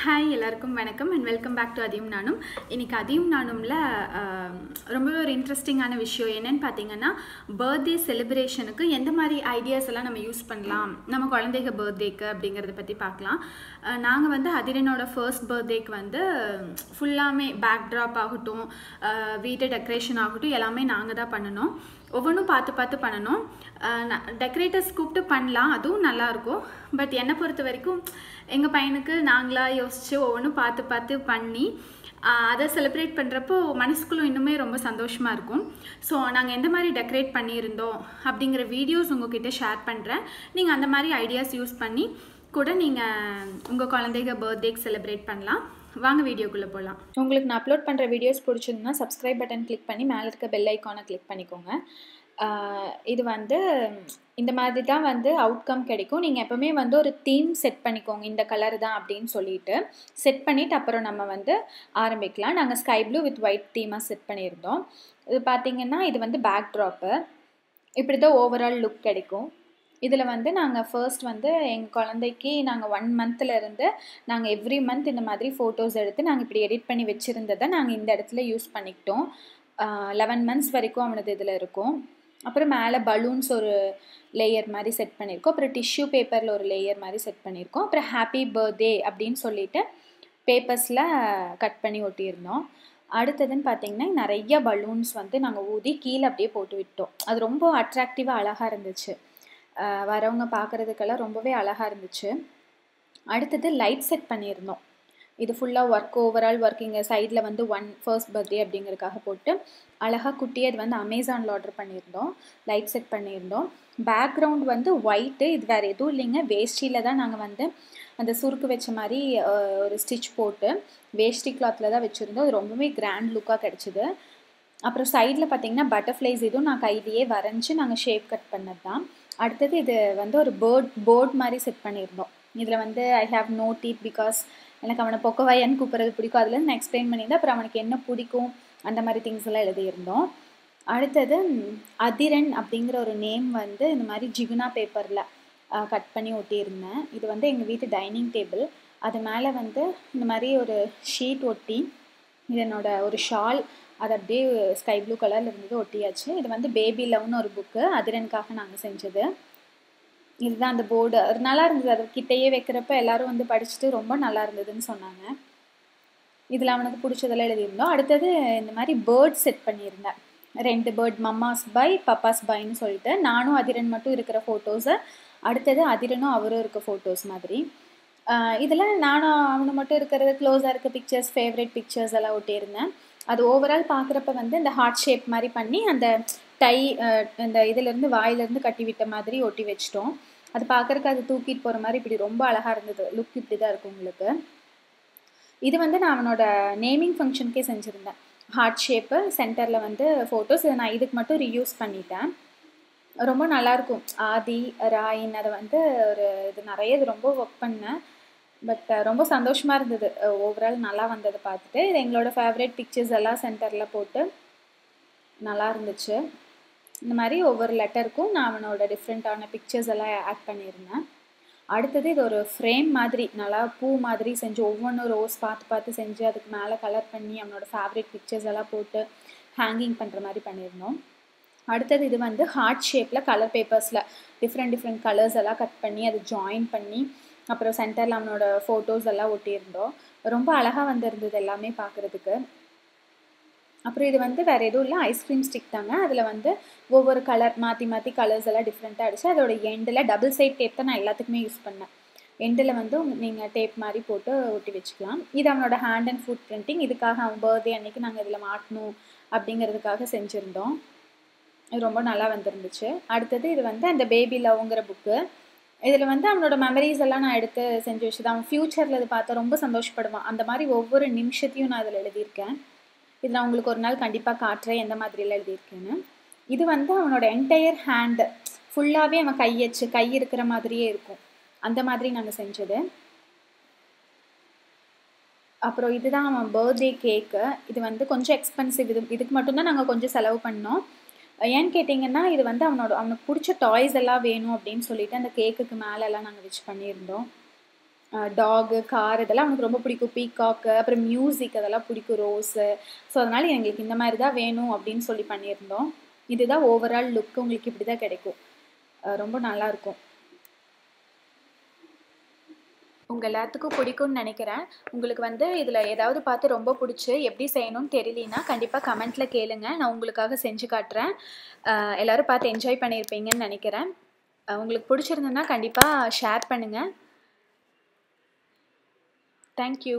Hi எல்லாருக்கும் வணக்கம் and welcome back to அதியும் நானும். இன்றைக்கி அதியும் நானும்ல ரொம்பவே ஒரு இன்ட்ரெஸ்டிங்கான விஷயம் என்னென்னு பார்த்தீங்கன்னா, பர்த்டே செலிப்ரேஷனுக்கு எந்த மாதிரி ஐடியாஸ் எல்லாம் நம்ம யூஸ் பண்ணலாம் நம்ம குழந்தைங்க பர்த்டேக்கு அப்படிங்கிறத பற்றி பார்க்கலாம். நாங்கள் வந்து அதிரனோட ஃபர்ஸ்ட் பர்த்டேக்கு வந்து ஃபுல்லாமே பேக் ட்ராப் ஆகட்டும், வீட்டு டெக்கரேஷன் ஆகட்டும், எல்லாமே நாங்கள் தான் பண்ணணும். ஒவ்வொன்றும் பார்த்து பண்ணணும். டெக்கரேட்டர்ஸ் கூப்பிட்டு பண்ணலாம், அதுவும் நல்லாயிருக்கும். பட் என்னை பொறுத்த வரைக்கும் எங்கள் பையனுக்கு நாங்களாக யோசித்து ஒவ்வொன்றும் பார்த்து பண்ணி அதை செலிப்ரேட் பண்ணுறப்போ மனசுக்குள்ளும் இன்னுமே ரொம்ப சந்தோஷமாக இருக்கும். ஸோ நாங்கள் எந்த மாதிரி டெக்கரேட் பண்ணியிருந்தோம் அப்படிங்கிற வீடியோஸ் உங்கள்கிட்ட ஷேர் பண்ணுறேன். நீங்கள் அந்த மாதிரி ஐடியாஸ் யூஸ் பண்ணி கூட நீங்கள் உங்கள் குழந்தைங்க பர்த்டேக்கு செலிப்ரேட் பண்ணலாம். வாங்க வீடியோக்குள்ளே போகலாம். உங்களுக்கு நான் அப்லோட் பண்ணுற வீடியோஸ் பிடிச்சிருந்தா சப்ஸ்கிரைப் பட்டன் கிளிக் பண்ணி மேலே இருக்க பெல் ஐக்கானை கிளிக் பண்ணிக்கோங்க. இது வந்து இந்த மாதிரி தான் வந்து அவுட்கம் கிடைக்கும். நீங்கள் எப்போவுமே வந்து ஒரு தீம் செட் பண்ணிக்கோங்க, இந்த கலர் தான் அப்படின்னு சொல்லிட்டு செட் பண்ணிவிட்டு அப்புறம் நம்ம வந்து ஆரம்பிக்கலாம். நாங்கள் ஸ்கை ப்ளூ வித் ஒயிட் தீமாக செட் பண்ணியிருந்தோம். இது பார்த்திங்கன்னா இது வந்து பேக் ட்ராப்பு. இப்படி தான் ஓவரால் லுக் கிடைக்கும். இதில் வந்து நாங்கள் ஃபர்ஸ்ட் வந்து எங்கள் குழந்தைக்கு நாங்கள் 1 மந்த்லேருந்து நாங்கள் எவ்ரி மந்த் இந்த மாதிரி ஃபோட்டோஸ் எடுத்து நாங்கள் இப்படி எடிட் பண்ணி வச்சுருந்ததை நாங்கள் இந்த இடத்துல யூஸ் பண்ணிக்கிட்டோம். 11 மந்த்ஸ் வரைக்கும் அவனது இதில் இருக்கும். அப்புறம் மேலே பலூன்ஸ் ஒரு லேயர் மாதிரி செட் பண்ணியிருக்கோம். அப்புறம் டிஷ்யூ பேப்பரில் ஒரு லேயர் மாதிரி செட் பண்ணியிருக்கோம். அப்புறம் ஹாப்பி பர்த்டே அப்படின்னு சொல்லிட்டு பேப்பர்ஸில் கட் பண்ணி ஒட்டியிருந்தோம். அடுத்ததுன்னு பார்த்திங்கன்னா நிறைய பலூன்ஸ் வந்து நாங்கள் ஊதி கீழே அப்படியே போட்டு விட்டோம். அது ரொம்ப அட்ராக்டிவாக அழகாக இருந்துச்சு. வரவங்க பார்க்குறதுக்கெல்லாம் ரொம்பவே அழகாக இருந்துச்சு. அடுத்தது லைட் செட் பண்ணியிருந்தோம். இது ஃபுல்லாக ஓவரால் ஒர்க் இங்கே சைடில் வந்து ஃபர்ஸ்ட் பர்த்டே அப்படிங்கிறதுக்காக போட்டு அழகாக குட்டி அது வந்து அமேசானில் ஆர்டர் பண்ணியிருந்தோம். லைட் செட் பண்ணியிருந்தோம். பேக்ரவுண்ட் வந்து ஒயிட்டு. இது வேறு எதுவும் இல்லைங்க, வேஷ்டியில் தான் நாங்கள் வந்து அந்த சுருக்கு வச்ச மாதிரி ஒரு ஸ்டிச் போட்டு வேஷ்டி கிளாத்தில் தான் வச்சுருந்தோம். அது ரொம்பவே கிராண்ட் லுக்காக கிடச்சிது. அப்புறம் சைடில் பார்த்திங்கன்னா பட்டர்ஃப்ளைஸ் இதுவும் நான் கையிலேயே வரைஞ்சி நாங்கள் ஷேப் கட் பண்ணது தான். அடுத்தது இது வந்து ஒரு போர்ட் மாதிரி செட் பண்ணியிருந்தோம். இதில் வந்து I have no teeth because எனக்கு அவனை பொக்கவாயான்னு கூப்பிட்றது பிடிக்கும். அதில் நான் எக்ஸ்பிளைன் பண்ணியிருந்தேன். அப்புறம் அவனுக்கு என்ன பிடிக்கும் அந்த மாதிரி திங்ஸ் எல்லாம் எழுதியிருந்தோம். அடுத்தது அதிரன் அப்படிங்கிற ஒரு நேம் வந்து இந்த மாதிரி ஜிகுனா பேப்பரில் கட் பண்ணி ஒட்டியிருந்தேன். இது வந்து எங்கள் வீட்டு டைனிங் டேபிள். அது மேலே வந்து இந்த மாதிரி ஒரு ஷீட் ஒட்டி இது என்னோட ஒரு ஷால் அது அப்படியே ஸ்கை ப்ளூ கலரில் இருந்தது ஒட்டியாச்சு. இது வந்து பேபி லவ்னு ஒரு புக்கு அதிரனுக்காக நாங்கள் செஞ்சது. இதுதான் அந்த போர்டு. நல்லா இருந்தது. அது கிட்டையே வைக்கிறப்ப எல்லோரும் வந்து படிச்சுட்டு ரொம்ப நல்லா இருந்ததுன்னு சொன்னாங்க. இதில் அவனுக்கு பிடிச்சதெல்லாம் எழுதியிருந்தோம். அடுத்தது இந்த மாதிரி பேர்ட் செட் பண்ணியிருந்தேன். 2 பேர்ட், மம்மாஸ் பாய் பப்பாஸ் பாய்ன்னு சொல்லிட்டு நானும் அதிரன் மட்டும் இருக்கிற ஃபோட்டோஸை, அடுத்தது அதிரனும் அவரும் இருக்க ஃபோட்டோஸ் மாதிரி. இதில் நானும் அவனு மட்டும் இருக்கிறது க்ளோஸாக இருக்க பிக்சர்ஸ், ஃபேவரட் பிக்சர்ஸ் எல்லாம் ஒட்டியிருந்தேன். அது ஓவரால் பார்க்குறப்ப வந்து இந்த ஹார்ட் ஷேப் மாதிரி பண்ணி அந்த டை இந்த இதிலேருந்து வாயிலேருந்து கட்டி விட்ட மாதிரி ஒட்டி வச்சிட்டோம். அது பார்க்குறக்கு அது தூக்கிட்டு போகிற மாதிரி இப்படி ரொம்ப அழகாக இருந்தது. லுக் இப்படி தான் இருக்கும் உங்களுக்கு. இது வந்து நான் அவனோட நேமிங் ஃபங்க்ஷனுக்கே செஞ்சுருந்தேன். ஹார்ட் ஷேப்பு சென்டரில் வந்து ஃபோட்டோஸ். இதை நான் இதுக்கு மட்டும் ரீயூஸ் பண்ணிட்டேன். ரொம்ப நல்லாயிருக்கும். ஆதி ராயின் அதை வந்து இது ரொம்ப ஒர்க் பண்ணேன். பட் ரொம்ப சந்தோஷமாக இருந்தது. ஓவரால் நல்லா வந்ததை பார்த்துட்டு இது எங்களோட ஃபேவரட் பிக்சர்ஸ் எல்லாம் சென்டரில் போட்டு நல்லா இருந்துச்சு. இந்த மாதிரி ஒவ்வொரு லெட்டருக்கும் நான் அவனோட டிஃப்ரெண்ட்டான பிக்சர்ஸ் எல்லாம் ஆட் பண்ணியிருந்தேன். அடுத்தது இது ஒரு ஃப்ரேம் மாதிரி நல்லா பூ மாதிரி செஞ்சு ஒவ்வொன்றும் ரோஸ் பார்த்து செஞ்சு அதுக்கு மேலே கலர் பண்ணி அவனோட ஃபேவரட் பிக்சர்ஸ் எல்லாம் போட்டு ஹேங்கிங் பண்ணுற மாதிரி பண்ணியிருந்தோம். அடுத்தது இது வந்து ஹார்ட் ஷேப்பில் கலர் பேப்பர்ஸில் டிஃப்ரெண்ட் கலர்ஸ் எல்லாம் கட் பண்ணி அதை ஜாயின் பண்ணி அப்புறம் சென்டரில் அவனோட ஃபோட்டோஸ் எல்லாம் ஒட்டியிருந்தோம். ரொம்ப அழகாக வந்திருந்தது எல்லாமே பார்க்குறதுக்கு. அப்புறம் இது வந்து வேறு எதுவும் இல்லை, ஐஸ்கிரீம் ஸ்டிக் தாங்க. அதில் வந்து ஒவ்வொரு கலர் மாற்றி கலர்ஸ் எல்லாம் டிஃப்ரெண்ட்டாக அடிச்சு அதோட எண்டில் டபுள் சைட் டேப் தான் நான் எல்லாத்துக்குமே யூஸ் பண்ணேன். எண்டில் வந்து நீங்கள் டேப் மாதிரி போட்டு ஒட்டி வச்சுக்கலாம். இது அவனோட ஹேண்ட் அண்ட் ஃபுட் பிரிண்டிங். இதுக்காக அவன் பர்த்டே அன்றைக்கி நாங்கள் இதில் மாட்டணும் அப்படிங்கிறதுக்காக செஞ்சுருந்தோம். இது ரொம்ப நல்லா வந்துருந்துச்சு. அடுத்தது இது வந்து அந்த பேபி லவ்ங்கிற புக்கு. இதில் வந்து அவனோட மெமரிஸ் எல்லாம் நான் எடுத்து செஞ்சு வச்சுதான். அவன் ஃப்யூச்சரில் இது பார்த்தா ரொம்ப சந்தோஷப்படுவான். அந்த மாதிரி ஒவ்வொரு நிமிஷத்தையும் நான் இதில் எழுதியிருக்கேன். இது நான் உங்களுக்கு ஒரு நாள் கண்டிப்பாக காட்டுறேன் எந்த மாதிரிலாம் எழுதியிருக்கேன்னு. இது வந்து அவனோட என்டையர் ஹேண்டு ஃபுல்லாகவே அவன் கை இருக்கிற மாதிரியே இருக்கும். அந்த மாதிரி நாங்கள் செஞ்சது. அப்புறம் இதுதான் அவன் பர்த்டே கேக்கு. இது வந்து கொஞ்சம் எக்ஸ்பென்சிவ். இதுக்கு மட்டும்தான் நாங்கள் கொஞ்சம் செலவு பண்ணோம். ஏன்னு கேட்டிங்கன்னா இது வந்து அவனுக்கு பிடிச்ச டாய்ஸ் எல்லாம் வேணும் அப்படின்னு சொல்லிட்டு அந்த கேக்குக்கு மேலெல்லாம் நாங்கள் வச்சு பண்ணியிருந்தோம். டாகு, கார் இதெல்லாம் அவனுக்கு ரொம்ப பிடிக்கும். பீகாக்கு, அப்புறம் மியூசிக் அதெல்லாம் பிடிக்கும், ரோஸு. ஸோ அதனால் எங்களுக்கு இந்த மாதிரி தான் வேணும் அப்படின்னு சொல்லி பண்ணியிருந்தோம். இதுதான் ஓவரால் லுக். உங்களுக்கு இப்படி தான் கிடைக்கும். ரொம்ப நல்லாயிருக்கும். உங்கள் எல்லாத்துக்கும் பிடிக்கும்னு நினைக்கிறேன். உங்களுக்கு வந்து இதில் ஏதாவது பார்த்து ரொம்ப பிடிச்சி எப்படி செய்யணும்னு தெரியலனா கண்டிப்பாக கமெண்ட்டில் கேளுங்க. நான் உங்களுக்காக செஞ்சு காட்டுறேன். எல்லோரும் பார்த்து என்ஜாய் பண்ணியிருப்பீங்கன்னு நினைக்கிறேன். உங்களுக்கு பிடிச்சிருந்ததுன்னா கண்டிப்பாக ஷேர் பண்ணுங்கள். தேங்க்யூ.